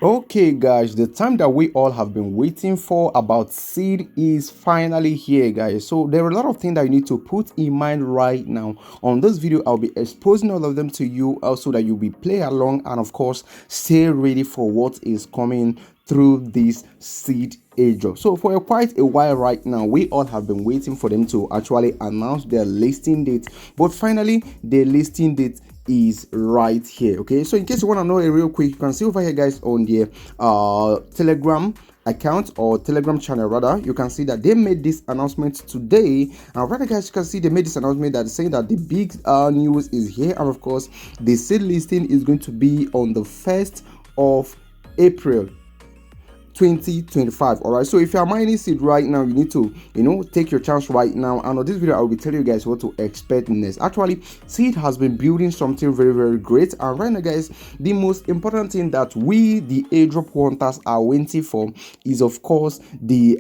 Okay, guys, the time that we all have been waiting for about seed is finally here, guys. So there are a lot of things that you need to put in mind right now. On this video, I'll be exposing all of them to you also that you'll be play along and of course stay ready for what is coming through this seed airdrop. So for quite a while right now, we all have been waiting for them to actually announce their listing date, but finally the listing date is right here. Okay, so in case you want to know it real quick, you can see over here, guys, on the Telegram account or Telegram channel rather, you can see that they made this announcement today. And rather, guys, you can see they made this announcement that saying that the big news is here, and of course the seed listing is going to be on the 1st of April 2025. All right, so if you are mining seed right now, you need to take your chance right now. And on this video, I will be telling you guys what to expect next. Actually, seed has been building something very, very great, and right now, guys, the most important thing that we the airdrop hunters are waiting for is of course the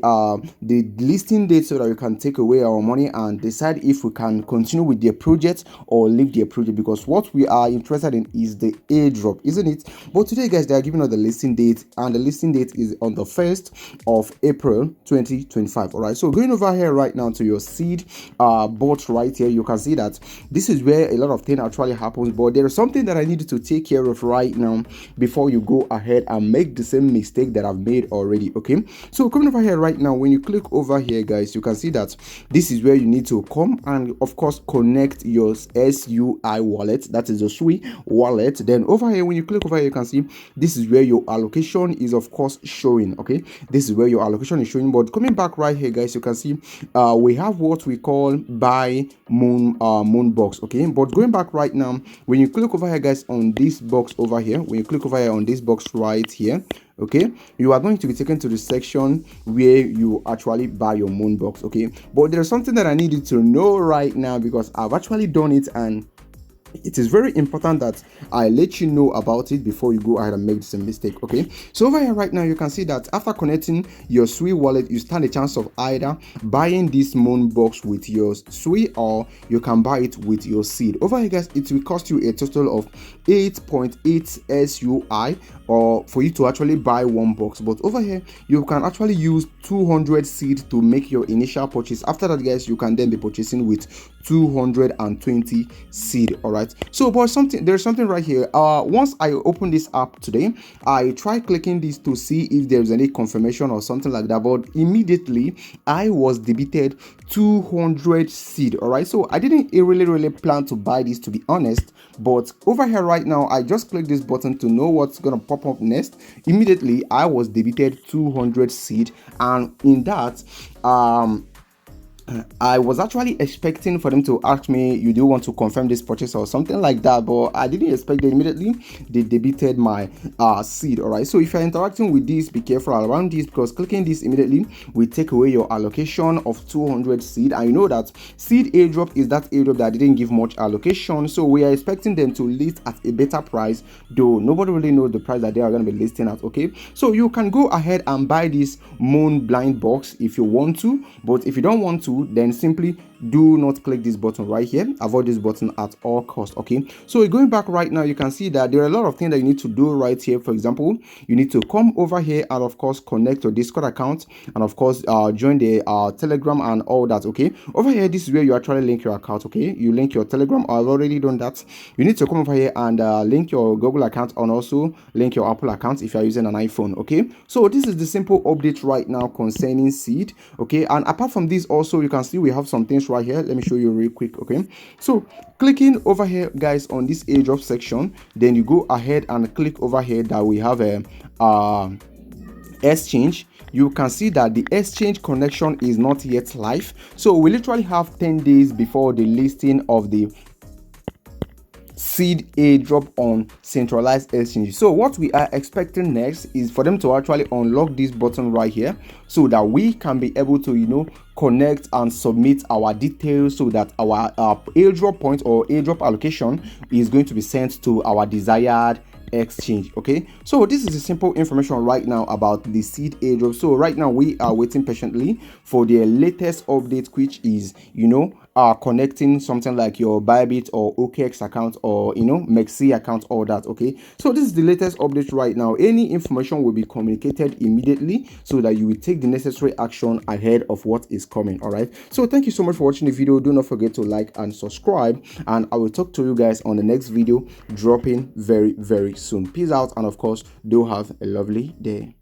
listing date, so that we can take away our money and decide if we can continue with their project or leave their project, because what we are interested in is the airdrop, isn't it? But today, guys, they are giving us the listing date, and the listing date is on the 1st of April 2025. All right, so going over here right now to your seed bot right here, you can see that this is where a lot of things actually happens, but there is something that I need to take care of right now before you go ahead and make the same mistake that I've made already. Okay, so coming over here right now, when you click over here, guys, you can see that this is where you need to come and of course connect your SUI wallet, that is the SUI wallet. Then over here, when you click over here, you can see this is where your allocation is of course showing. Okay, this is where your allocation is showing. But coming back right here, guys, you can see we have what we call buy moon box. Okay, but going back right now, when you click over here, guys, on this box over here, when you click over here on this box right here, okay, you are going to be taken to the section where you actually buy your moon box. Okay, but there's something that I need you to know right now, because I've actually done it, and it is very important that I let you know about it before you go ahead and make some mistake. Okay, so over here right now, you can see that after connecting your SUI wallet, you stand a chance of either buying this moon box with your SUI, or you can buy it with your seed. Over here, guys, it will cost you a total of 8.8 SUI, or for you to actually buy one box. But over here, you can actually use 200 seed to make your initial purchase. After that, guys, you can then be purchasing with 220 seed. All right, so but there's something right here. Once I open this app today, I try clicking this to see if there's any confirmation or something like that, but immediately I was debited 200 seed. All right, so I didn't really plan to buy this, to be honest, but over here right now, I just click this button to know what's gonna pop up next. Immediately I was debited 200 seed, and in that I was actually expecting for them to ask me, you do want to confirm this purchase or something like that, but I didn't expect that. Immediately they debited my seed. All right, so if you're interacting with this, be careful around this, because clicking this immediately will take away your allocation of 200 seed. And you know that seed airdrop is that airdrop that didn't give much allocation, so we are expecting them to list at a better price, though nobody really knows the price that they are going to be listing at. Okay, so you can go ahead and buy this moon blind box if you want to, but if you don't want to, then simply do not click this button right here. Avoid this button at all costs. Okay, so going back right now, you can see that there are a lot of things that you need to do right here. For example, you need to come over here and of course connect your Discord account, and of course join the Telegram and all that. Okay, over here, this is where you actually link your account. Okay, you link your Telegram. I've already done that. You need to come over here and link your Google account, and also link your Apple account if you are using an iPhone. Okay, so this is the simple update right now concerning seed. Okay, and apart from this, also you can see we have some things right here. Let me show you real quick. Okay, so clicking over here, guys, on this airdrop section, then you go ahead and click over here that we have a exchange. You can see that the exchange connection is not yet live, so we literally have 10 days before the listing of the seed airdrop on centralized exchange. So what we are expecting next is for them to actually unlock this button right here, so that we can be able to connect and submit our details, so that our airdrop point or airdrop allocation is going to be sent to our desired exchange. Okay, so this is the simple information right now about the seed airdrop. So right now we are waiting patiently for the latest update, which is connecting something like your Bybit or OKX account, or Mexi account, all that. Okay, so this is the latest update right now. Any information will be communicated immediately so that you will take the necessary action ahead of what is coming. All right, so thank you so much for watching the video. Do not forget to like and subscribe, and I will talk to you guys on the next video dropping very soon. Peace out, and of course, do have a lovely day.